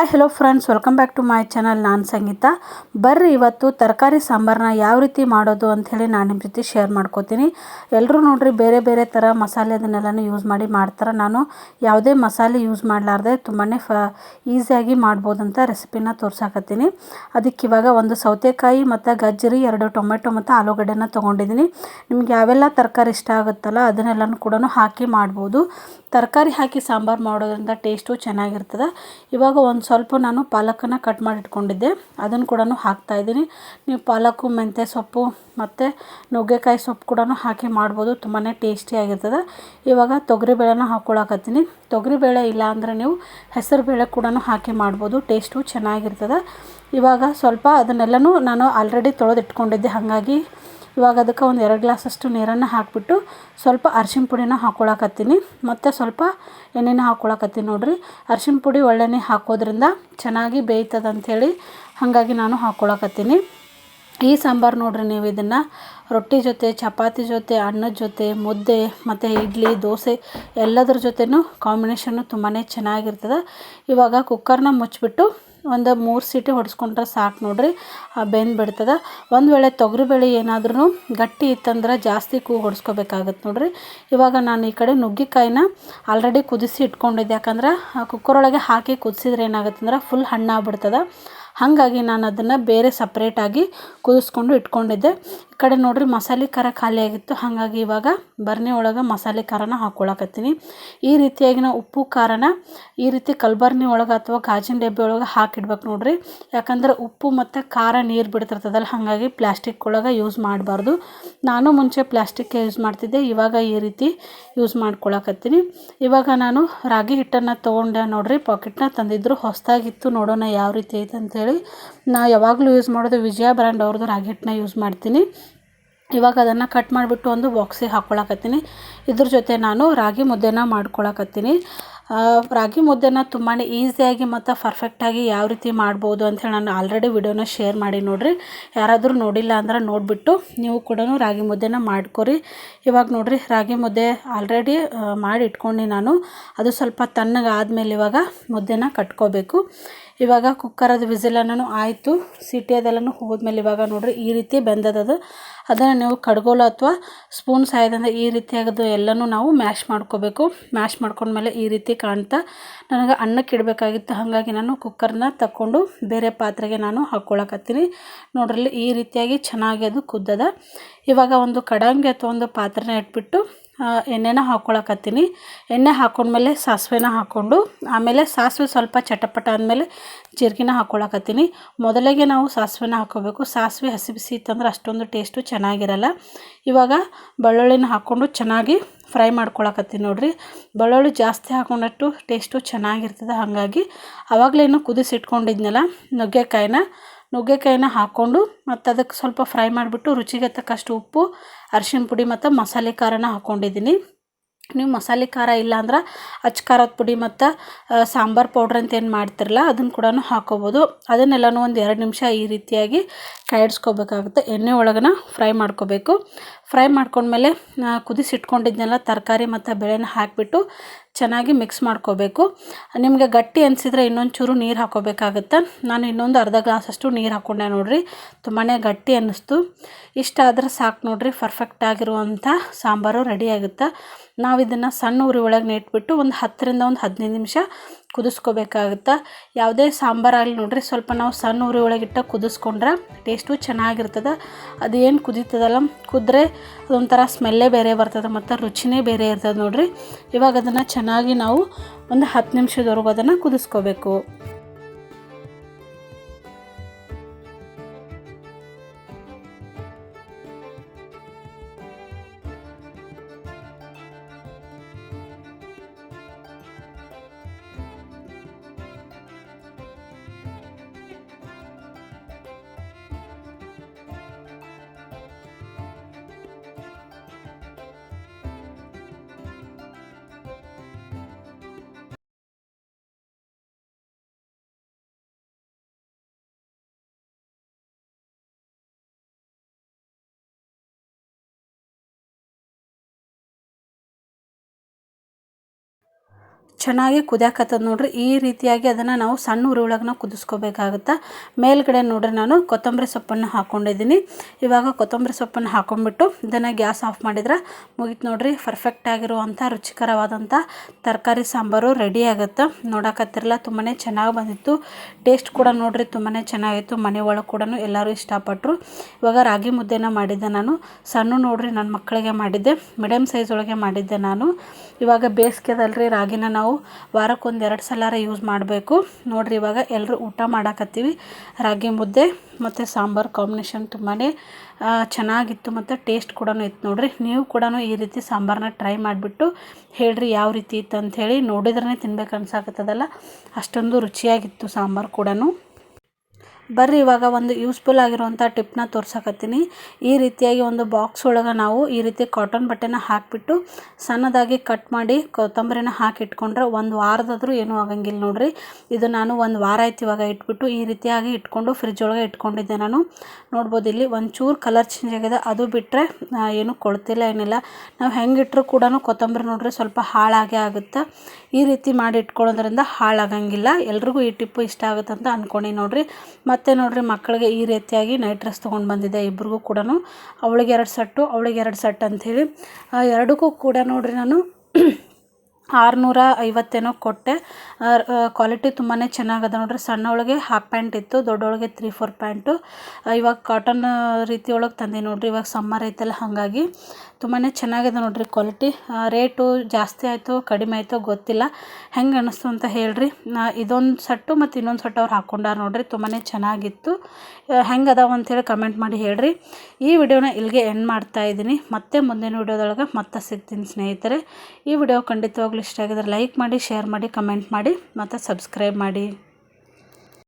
Hi hello friends, welcome back to my channel. ನಾನು ಸಂಗೀತ. ಬರ್ರಿ ಇವತ್ತು ತರಕಾರಿ ಸಾಂಬಾರನ್ನ ಯಾವ ರೀತಿ ಮಾಡೋದು ಅಂಥೇಳಿ ನಾನು ನಿಮ್ಮ ಜೊತೆ ಶೇರ್ ಮಾಡ್ಕೋತೀನಿ. ಎಲ್ಲರೂ ನೋಡ್ರಿ ಬೇರೆ ಬೇರೆ ಥರ ಮಸಾಲೆ ಅದನ್ನೆಲ್ಲನೂ ಯೂಸ್ ಮಾಡಿ ಮಾಡ್ತಾರೆ. ನಾನು ಯಾವುದೇ ಮಸಾಲೆ ಯೂಸ್ ಮಾಡಲಾರ್ದೆ ತುಂಬಾ ಈಸಿಯಾಗಿ ಮಾಡ್ಬೋದಂತ ರೆಸಿಪಿನ ತೋರ್ಸಾಕತ್ತೀನಿ. ಅದಕ್ಕೆ ಇವಾಗ ಒಂದು ಸೌತೆಕಾಯಿ ಮತ್ತು ಗಜ್ಜರಿ, 2 ಟೊಮೆಟೊ ಮತ್ತು ಆಲೂಗಡ್ಡೆನ ತೊಗೊಂಡಿದ್ದೀನಿ. ನಿಮ್ಗೆ ಯಾವೆಲ್ಲ ತರಕಾರಿ ಇಷ್ಟ ಆಗುತ್ತಲ್ಲ ಅದನ್ನೆಲ್ಲನೂ ಕೂಡ ಹಾಕಿ ಮಾಡ್ಬೋದು. ತರಕಾರಿ ಹಾಕಿ ಸಾಂಬಾರು ಮಾಡೋದ್ರಿಂದ ಟೇಸ್ಟು ಚೆನ್ನಾಗಿರ್ತದೆ. ಇವಾಗ ಒಂದು ಸ್ವಲ್ಪ ನಾನು ಪಾಲಕನ್ನು ಕಟ್ ಮಾಡಿ ಇಟ್ಕೊಂಡಿದ್ದೆ, ಅದನ್ನು ಕೂಡ ಹಾಕ್ತಾಯಿದ್ದೀನಿ. ನೀವು ಪಾಲಕು, ಮೆಂತ್ಯ ಸೊಪ್ಪು ಮತ್ತು ನುಗ್ಗೆಕಾಯಿ ಸೊಪ್ಪು ಕೂಡ ಹಾಕಿ ಮಾಡ್ಬೋದು, ತುಂಬಾ ಟೇಸ್ಟಿಯಾಗಿರ್ತದೆ. ಇವಾಗ ತೊಗರಿಬೇಳೆನ ಹಾಕ್ಕೊಳಕತ್ತೀನಿ. ತೊಗರಿಬೇಳೆ ಇಲ್ಲ ಅಂದರೆ ನೀವು ಹೆಸರು ಬೇಳೆ ಕೂಡ ಹಾಕಿ ಮಾಡ್ಬೋದು, ಟೇಸ್ಟು ಚೆನ್ನಾಗಿರ್ತದೆ. ಇವಾಗ ಸ್ವಲ್ಪ ಅದನ್ನೆಲ್ಲನೂ ನಾನು ಆಲ್ರೆಡಿ ತೊಳೆದು ಇಟ್ಕೊಂಡಿದ್ದೆ, ಹಾಗಾಗಿ ಇವಾಗ ಅದಕ್ಕೆ ಒಂದು 2 ಗ್ಲಾಸಷ್ಟು ನೀರನ್ನು ಹಾಕಿಬಿಟ್ಟು ಸ್ವಲ್ಪ ಅರಿಶಿಣ ಪುಡಿನ ಹಾಕ್ಕೊಳಕತ್ತೀನಿ ಮತ್ತು ಸ್ವಲ್ಪ ಎಣ್ಣೆನ ಹಾಕ್ಕೊಳಕತ್ತೀನಿ. ನೋಡಿರಿ, ಅರಿಶಿಣ ಪುಡಿ ಒಳ್ಳೆಣ್ಣೆ ಹಾಕೋದ್ರಿಂದ ಚೆನ್ನಾಗಿ ಬೇಯ್ತದೆ ಅಂಥೇಳಿ ಹಾಗಾಗಿ ನಾನು ಹಾಕ್ಕೊಳಕತ್ತೀನಿ. ಈ ಸಾಂಬಾರು ನೋಡಿರಿ, ನೀವು ಇದನ್ನು ರೊಟ್ಟಿ ಜೊತೆ, ಚಪಾತಿ ಜೊತೆ, ಅನ್ನದ ಜೊತೆ, ಮುದ್ದೆ ಮತ್ತು ಇಡ್ಲಿ, ದೋಸೆ ಎಲ್ಲದ್ರ ಜೊತೆನೂ ಕಾಂಬಿನೇಷನ್ನು ತುಂಬಾ ಚೆನ್ನಾಗಿರ್ತದೆ. ಇವಾಗ ಕುಕ್ಕರ್ನ ಮುಚ್ಚಿಬಿಟ್ಟು ಒಂದು 3 ಸೀಟಿ ಹೊಡೆಸ್ಕೊಂಡ್ರೆ ಸಾಕು. ನೋಡಿರಿ, ಬೆಂದ್ಬಿಡ್ತದೆ. ಒಂದು ವೇಳೆ ತೊಗರಿಬೇಳೆ ಏನಾದ್ರೂ ಗಟ್ಟಿ ಇತ್ತಂದ್ರೆ ಜಾಸ್ತಿ ಹೊಡೆಸ್ಕೋಬೇಕಾಗತ್ತೆ. ನೋಡಿರಿ, ಇವಾಗ ನಾನು ಈ ಕಡೆ ನುಗ್ಗೆಕಾಯಿನ ಆಲ್ರೆಡಿ ಕುದಿಸಿ ಇಟ್ಕೊಂಡಿದ್ದೆ. ಯಾಕಂದ್ರೆ ಕುಕ್ಕರ್ ಒಳಗೆ ಹಾಕಿ ಕುದಿಸಿದ್ರೆ ಏನಾಗುತ್ತಂದ್ರೆ ಫುಲ್ ಹಣ್ಣಾಗ್ಬಿಡ್ತದೆ. ಹಾಗಾಗಿ ನಾನು ಅದನ್ನು ಬೇರೆ ಸಪ್ರೇಟಾಗಿ ಕುದಿಸ್ಕೊಂಡು ಇಟ್ಕೊಂಡಿದ್ದೆ. ಈ ಕಡೆ ನೋಡಿರಿ, ಮಸಾಲೆ ಖಾರ ಖಾಲಿಯಾಗಿತ್ತು, ಹಾಗಾಗಿ ಇವಾಗ ಬರಣಿ ಒಳಗೆ ಮಸಾಲೆ ಖಾರನ ಹಾಕ್ಕೊಳಕತ್ತೀನಿ. ಈ ರೀತಿಯಾಗಿ ನಾವು ಉಪ್ಪು ಖಾರನ ಈ ರೀತಿ ಕಲ್ಬರ್ನಿ ಒಳಗೆ ಅಥವಾ ಗಾಜಿನ ಡಬ್ಬಿ ಒಳಗೆ ಹಾಕಿಡ್ಬೇಕು. ನೋಡಿರಿ, ಯಾಕಂದ್ರೆ ಉಪ್ಪು ಮತ್ತು ಖಾರ ನೀರು ಬಿಡ್ತಿರ್ತದಲ್ಲ, ಹಾಗಾಗಿ ಪ್ಲಾಸ್ಟಿಕ್ ಒಳಗೆ ಯೂಸ್ ಮಾಡಬಾರ್ದು. ನಾನು ಮುಂಚೆ ಪ್ಲಾಸ್ಟಿಕ್ ಯೂಸ್ ಮಾಡ್ತಿದ್ದೆ, ಇವಾಗ ಈ ರೀತಿ ಯೂಸ್ ಮಾಡ್ಕೊಳಕತ್ತೀನಿ. ಇವಾಗ ನಾನು ರಾಗಿ ಹಿಟ್ಟನ್ನು ತೊಗೊಂಡೆ. ನೋಡಿರಿ, ಪಾಕೆಟ್ನ ತಂದಿದ್ರು, ಹೊಸದಾಗಿತ್ತು, ನೋಡೋಣ ಯಾವ ರೀತಿ ಐತೆ ಅಂಥೇಳಿ. ನಾ ಯಾವಾಗಲೂ ಯೂಸ್ ಮಾಡೋದು ವಿಜಯ ಬ್ರ್ಯಾಂಡ್ ಅವ್ರದ್ದು ರಾಗಿ ಹಿಟ್ಟನ್ನ ಯೂಸ್ ಮಾಡ್ತೀನಿ. ಇವಾಗ ಅದನ್ನು ಕಟ್ ಮಾಡಿಬಿಟ್ಟು ಒಂದು ಬಾಕ್ಸಿಗೆ ಹಾಕ್ಕೊಳಕತ್ತೀನಿ. ಇದ್ರ ಜೊತೆ ನಾನು ರಾಗಿ ಮುದ್ದೆನ ಮಾಡ್ಕೊಳಕತ್ತೀನಿ. ರಾಗಿ ಮುದ್ದೆನ ತುಂಬಾ ಈಸಿಯಾಗಿ ಮತ್ತು ಪರ್ಫೆಕ್ಟಾಗಿ ಯಾವ ರೀತಿ ಮಾಡ್ಬೋದು ಅಂಥೇಳಿ ನಾನು ಆಲ್ರೆಡಿ ವಿಡಿಯೋನ ಶೇರ್ ಮಾಡಿ. ನೋಡಿರಿ, ಯಾರಾದರೂ ನೋಡಿಲ್ಲ ಅಂದ್ರೆ ನೋಡಿಬಿಟ್ಟು ನೀವು ಕೂಡ ರಾಗಿ ಮುದ್ದೆನ ಮಾಡ್ಕೊರಿ. ಇವಾಗ ನೋಡಿರಿ, ರಾಗಿ ಮುದ್ದೆ ಆಲ್ರೆಡಿ ಮಾಡಿ ಇಟ್ಕೊಂಡು ನಾನು ಅದು ಸ್ವಲ್ಪ ತಣ್ಣಗೆ ಆದಮೇಲೆ ಇವಾಗ ಮುದ್ದೆನ ಕಟ್ಕೋಬೇಕು. ಇವಾಗ ಕುಕ್ಕರದ ವಿಸಿಲನ್ನು ಆಯಿತು, ಸೀಟಿ ಅದೆಲ್ಲನೂ ಹೋದ್ಮೇಲೆ ಇವಾಗ ನೋಡಿರಿ ಈ ರೀತಿ ಬೆಂದದದು. ಅದನ್ನು ನೀವು ಕಡ್ಗೋಲು ಅಥವಾ ಸ್ಪೂನ್ ಸಹಾಯದಿಂದ ಈ ರೀತಿಯಾಗದು ಎಲ್ಲನೂ ನಾವು ಮ್ಯಾಶ್ ಮಾಡ್ಕೋಬೇಕು. ಮ್ಯಾಶ್ ಮಾಡ್ಕೊಂಡ್ಮೇಲೆ ಈ ರೀತಿ ಕಾಣ್ತಾ ನನಗೆ ಅನ್ನಕ್ಕೆ ಇಡಬೇಕಾಗಿತ್ತು, ಹಾಗಾಗಿ ನಾನು ಕುಕ್ಕರ್ನ ತಗೊಂಡು ಬೇರೆ ಪಾತ್ರೆಗೆ ನಾನು ಹಾಕ್ಕೊಳಕತ್ತೀನಿ. ನೋಡ್ರಲ್ಲಿ ಈ ರೀತಿಯಾಗಿ ಚೆನ್ನಾಗಿ ಅದು ಕುದ್ದದ. ಇವಾಗ ಒಂದು ಕಡಂಗಿ ಅಥವಾ ಒಂದು ಪಾತ್ರೆನ ಇಟ್ಬಿಟ್ಟು ಎಣ್ಣೆನ ಹಾಕ್ಕೊಳಕತ್ತೀನಿ. ಎಣ್ಣೆ ಹಾಕ್ಕೊಂಡ್ಮೇಲೆ ಸಾಸಿವೆನ ಹಾಕ್ಕೊಂಡು ಆಮೇಲೆ ಸಾಸಿವೆ ಸ್ವಲ್ಪ ಚಟಪಟ ಆದಮೇಲೆ ಜೀರಿಗೆನ ಹಾಕ್ಕೊಳಕತ್ತೀನಿ. ಮೊದಲಿಗೆ ನಾವು ಸಾಸಿವೆನ ಹಾಕ್ಕೋಬೇಕು. ಸಾಸಿವೆ ಹಸಿ ಬಿಸಿ ಇತ್ತಂದ್ರೆ ಅಷ್ಟೊಂದು ಟೇಸ್ಟು ಚೆನ್ನಾಗಿರಲ್ಲ. ಇವಾಗ ಬೆಳ್ಳುಳ್ಳಿನ ಹಾಕ್ಕೊಂಡು ಚೆನ್ನಾಗಿ ಫ್ರೈ ಮಾಡ್ಕೊಳಕತ್ತೀನಿ. ನೋಡಿರಿ, ಬೆಳ್ಳುಳ್ಳಿ ಜಾಸ್ತಿ ಹಾಕೊಂಡಷ್ಟು ಟೇಸ್ಟು ಚೆನ್ನಾಗಿರ್ತದೆ. ಹಾಗಾಗಿ ಆವಾಗಲೇನು ಕುದಿಸಿಟ್ಕೊಂಡಿದ್ನಲ್ಲ ನುಗ್ಗೆಕಾಯಿನ ಹಾಕ್ಕೊಂಡು ಮತ್ತು ಅದಕ್ಕೆ ಸ್ವಲ್ಪ ಫ್ರೈ ಮಾಡಿಬಿಟ್ಟು ರುಚಿಗೆ ತಕ್ಕಷ್ಟು ಉಪ್ಪು, ಅರಿಶಿಣ ಪುಡಿ ಮತ್ತು ಮಸಾಲೆ ಖಾರನ ಹಾಕ್ಕೊಂಡಿದ್ದೀನಿ. ನೀವು ಮಸಾಲೆ ಖಾರ ಇಲ್ಲ ಅಂದ್ರೆ ಅಚ್ಚ ಖಾರದ ಪುಡಿ ಮತ್ತು ಸಾಂಬಾರು ಪೌಡ್ರ್ ಅಂತ ಏನು ಮಾಡ್ತಿರಲ್ಲ ಅದನ್ನು ಕೂಡ ಹಾಕ್ಕೋಬೋದು. ಅದನ್ನೆಲ್ಲನೂ ಒಂದು 2 ನಿಮಿಷ ಈ ರೀತಿಯಾಗಿ ಕಾಯಿಡ್ಸ್ಕೋಬೇಕಾಗುತ್ತೆ. ಎಣ್ಣೆ ಒಳಗನ ಫ್ರೈ ಮಾಡ್ಕೋಬೇಕು. ಫ್ರೈ ಮಾಡ್ಕೊಂಡ್ಮೇಲೆ ಕುದಿಸಿಟ್ಕೊಂಡಿದ್ನೆಲ್ಲ ತರಕಾರಿ ಮತ್ತು ಬೇಳೆನ ಹಾಕಿಬಿಟ್ಟು ಚೆನ್ನಾಗಿ ಮಿಕ್ಸ್ ಮಾಡ್ಕೋಬೇಕು. ನಿಮಗೆ ಗಟ್ಟಿ ಅನಿಸಿದರೆ ಇನ್ನೊಂದು ಚೂರು ನೀರು ಹಾಕ್ಕೋಬೇಕಾಗತ್ತೆ. ನಾನು ಇನ್ನೊಂದು ಅರ್ಧ ಗ್ಲಾಸಷ್ಟು ನೀರು ಹಾಕ್ಕೊಂಡೆ. ನೋಡಿರಿ, ತುಂಬಾ ಗಟ್ಟಿ ಅನ್ನಿಸ್ತು. ಇಷ್ಟಾದರೆ ಸಾಕು. ನೋಡಿರಿ, ಪರ್ಫೆಕ್ಟಾಗಿರುವಂಥ ಸಾಂಬಾರು ರೆಡಿ ಆಗುತ್ತೆ. ನಾವು ಇದನ್ನು ಸಣ್ಣ ಉರಿ ಒಳಗೆ ಇಟ್ಬಿಟ್ಟು ಒಂದು 10ರಿಂದ 15 ನಿಮಿಷ ಕುದಿಸ್ಕೋಬೇಕಾಗುತ್ತೆ. ಯಾವುದೇ ಸಾಂಬಾರಾಗಲಿ ನೋಡಿರಿ, ಸ್ವಲ್ಪ ನಾವು ಸಣ್ಣ ಉರಿ ಒಳಗಿಟ್ಟು ಕುದಿಸ್ಕೊಂಡ್ರೆ ಟೇಸ್ಟು ಚೆನ್ನಾಗಿರ್ತದೆ. ಅದೇನು ಕುದೀತದಲ್ಲ, ಕುದ್ರೆ ಅದೊಂಥರ ಸ್ಮೆಲ್ಲೇ ಬೇರೆ ಬರ್ತದೆ ಮತ್ತು ರುಚಿನೇ ಬೇರೆ ಇರ್ತದೆ. ನೋಡಿರಿ, ಇವಾಗ ಅದನ್ನು ಚೆನ್ನಾಗಿ ನಾವು ಒಂದು 10 ನಿಮಿಷದವರೆಗೂ ಅದನ್ನು ಕುದಿಸ್ಕೋಬೇಕು. ಚೆನ್ನಾಗಿ ಕುದಿಯಾಕತ್ತದ ನೋಡ್ರಿ. ಈ ರೀತಿಯಾಗಿ ಅದನ್ನು ನಾವು ಸಣ್ಣ ಉರಿ ಒಳಗೆ ನಾವು ಕುದಿಸ್ಕೋಬೇಕಾಗುತ್ತೆ. ಮೇಲ್ಗಡೆ ನೋಡ್ರಿ ನಾನು ಕೊತ್ತಂಬರಿ ಸೊಪ್ಪನ್ನು ಹಾಕ್ಕೊಂಡಿದ್ದೀನಿ. ಇವಾಗ ಕೊತ್ತಂಬರಿ ಸೊಪ್ಪನ್ನು ಹಾಕೊಂಡ್ಬಿಟ್ಟು ಇದನ್ನು ಗ್ಯಾಸ್ ಆಫ್ ಮಾಡಿದ್ರೆ ಮುಗೀತು ನೋಡ್ರಿ. ಪರ್ಫೆಕ್ಟ್ ಆಗಿರುವಂಥ ರುಚಿಕರವಾದಂಥ ತರಕಾರಿ ಸಾಂಬಾರು ರೆಡಿ ಆಗುತ್ತೆ. ನೋಡಕತ್ತಿರಲ್ಲ, ತುಂಬಾ ಚೆನ್ನಾಗಿ ಬಂದಿತ್ತು. ಟೇಸ್ಟ್ ಕೂಡ ನೋಡ್ರಿ ತುಂಬಾ ಚೆನ್ನಾಗಿತ್ತು. ಮನೆ ಒಳಗೆ ಕೂಡ ಎಲ್ಲರೂ ಇಷ್ಟಪಟ್ಟರು. ಇವಾಗ ರಾಗಿ ಮುದ್ದೆನ ಮಾಡಿದ್ದೆ ನಾನು. ಸಣ್ಣ ನೋಡ್ರಿ ನನ್ನ ಮಕ್ಕಳಿಗೆ ಮಾಡಿದ್ದೆ, ಮೀಡಿಯಮ್ ಸೈಜ್ ಒಳಗೆ ಮಾಡಿದ್ದೆ ನಾನು. ಇವಾಗ ಬೇಸಿಗೆದಲ್ರಿ ರಾಗಿನ ನಾವು ವಾರಕ್ಕೆ 1-2 ಸಲ ಯೂಸ್ ಮಾಡಬೇಕು ನೋಡ್ರಿ. ಇವಾಗ ಎಲ್ಲರೂ ಊಟ ಮಾಡಾಕತ್ತೀವಿ. ರಾಗಿ ಮುದ್ದೆ ಮತ್ತು ಸಾಂಬಾರು ಕಾಂಬಿನೇಷನ್ ತುಂಬಾ ಚೆನ್ನಾಗಿತ್ತು ಮತ್ತು ಟೇಸ್ಟ್ ಕೂಡ ಇತ್ತು ನೋಡ್ರಿ. ನೀವು ಕೂಡ ಈ ರೀತಿ ಸಾಂಬಾರನ್ನ ಟ್ರೈ ಮಾಡಿಬಿಟ್ಟು ಹೇಳ್ರಿ ಯಾವ ರೀತಿ ಇತ್ತು ಅಂಥೇಳಿ. ನೋಡಿದ್ರೇ ತಿನ್ಬೇಕು ಅನ್ಸಾಕತ್ತದಲ್ಲ, ಅಷ್ಟೊಂದು ರುಚಿಯಾಗಿತ್ತು ಸಾಂಬಾರು ಕೂಡ. ಬರ್ರಿ ಇವಾಗ ಒಂದು ಯೂಸ್ಫುಲ್ ಆಗಿರುವಂಥ ಟಿಪ್ನ ತೋರ್ಸಕತ್ತೀನಿ. ಈ ರೀತಿಯಾಗಿ ಒಂದು ಬಾಕ್ಸ್ ಒಳಗೆ ನಾವು ಈ ರೀತಿ ಕಾಟನ್ ಬಟ್ಟೆನ ಹಾಕಿಬಿಟ್ಟು ಸಣ್ಣದಾಗಿ ಕಟ್ ಮಾಡಿ ಕೊತ್ತಂಬರಿನ ಹಾಕಿ ಇಟ್ಕೊಂಡ್ರೆ 1 ವಾರದಾದರೂ ಏನೂ ಆಗಂಗಿಲ್ಲ ನೋಡ್ರಿ. ಇದು ನಾನು 1 ವಾರ ಆಯ್ತು ಇವಾಗ ಇಟ್ಬಿಟ್ಟು ಈ ರೀತಿಯಾಗಿ ಇಟ್ಕೊಂಡು ಫ್ರಿಜ್ ಒಳಗೆ ಇಟ್ಕೊಂಡಿದ್ದೆ ನಾನು. ನೋಡ್ಬೋದು ಇಲ್ಲಿ ಒಂಚೂರು ಕಲರ್ ಚೇಂಜ್ ಆಗಿದೆ, ಅದು ಬಿಟ್ಟರೆ ಏನೂ ಕೊಳ್ತಿಲ್ಲ ಏನಿಲ್ಲ. ನಾವು ಹೆಂಗೆ ಇಟ್ಟರು ಕೂಡ ಕೊತ್ತಂಬರಿ ನೋಡ್ರಿ ಸ್ವಲ್ಪ ಹಾಳಾಗೇ ಆಗುತ್ತೆ. ಈ ರೀತಿ ಮಾಡಿ ಇಟ್ಕೊಳ್ಳೋದ್ರಿಂದ ಹಾಳಾಗಂಗಿಲ್ಲ. ಎಲ್ರಿಗೂ ಈ ಟಿಪ್ಪು ಇಷ್ಟ ಆಗುತ್ತೆ ಅಂತ ಅಂದ್ಕೊಂಡು ನೋಡ್ರಿ. ಮತ್ತು ನೋಡ್ರಿ ಮಕ್ಕಳಿಗೆ ಈ ರೀತಿಯಾಗಿ ನೈಟ್ ಡ್ರೆಸ್ ತೊಗೊಂಡು ಬಂದಿದ್ದೆ ಇಬ್ರಿಗೂ ಕೂಡ. ಅವಳಿಗೆ 2 ಸೆಟ್ಟು, ಅವಳಿಗೆ 2 ಸೆಟ್ ಅಂಥೇಳಿ ಎರಡಕ್ಕೂ ಕೂಡ ನೋಡ್ರಿ ನಾನು 650 ಕೊಟ್ಟೆ. ಕ್ವಾಲಿಟಿ ತುಂಬಾ ಚೆನ್ನಾಗದ ನೋಡ್ರಿ. ಸಣ್ಣವಳಿಗೆ ಹಾಫ್ ಪ್ಯಾಂಟ್ ಇತ್ತು, ದೊಡ್ಡವಳಿಗೆ 3-4 ಪ್ಯಾಂಟು. ಇವಾಗ ಕಾಟನ್ ರೀತಿ ಒಳಗೆ ತಂದೆ ನೋಡ್ರಿ. ಇವಾಗ ಸಮ್ಮರ್ ಐತಲ್ಲ, ಹಾಗಾಗಿ ತುಂಬಾ ಚೆನ್ನಾಗಿದೆ ನೋಡ್ರಿ ಕ್ವಾಲಿಟಿ. ರೇಟು ಜಾಸ್ತಿ ಆಯಿತು ಕಡಿಮೆ ಆಯಿತು ಗೊತ್ತಿಲ್ಲ, ಹೆಂಗೆ ಅನ್ನಿಸ್ತು ಅಂತ ಹೇಳ್ರಿ. ಇದೊಂದು ಸೆಟ್ಟು ಮತ್ತು ಇನ್ನೊಂದು ಸೆಟ್ ಅವ್ರು ಹಾಕ್ಕೊಂಡಾರ ನೋಡ್ರಿ. ತುಂಬಾ ಚೆನ್ನಾಗಿತ್ತು. ಹೆಂಗೆ ಅದಾವ ಅಂಥೇಳಿ ಕಮೆಂಟ್ ಮಾಡಿ ಹೇಳ್ರಿ. ಈ ವಿಡಿಯೋನ ಇಲ್ಲಿಗೆ ಎಂಡ್ ಮಾಡ್ತಾ ಇದ್ದೀನಿ. ಮತ್ತೆ ಮುಂದಿನ ವಿಡಿಯೋದೊಳಗೆ ಮತ್ತೆ ಸಿಗ್ತೀನಿ ಸ್ನೇಹಿತರೆ. ಈ ವಿಡಿಯೋ ಖಂಡಿತವಾಗ್ಲೂ ಇಷ್ಟ ಆಗಿದ್ರೆ ಲೈಕ್ ಮಾಡಿ, ಶೇರ್ ಮಾಡಿ, ಕಮೆಂಟ್ ಮಾಡಿ ಮತ್ತು ಸಬ್ಸ್ಕ್ರೈಬ್ ಮಾಡಿ.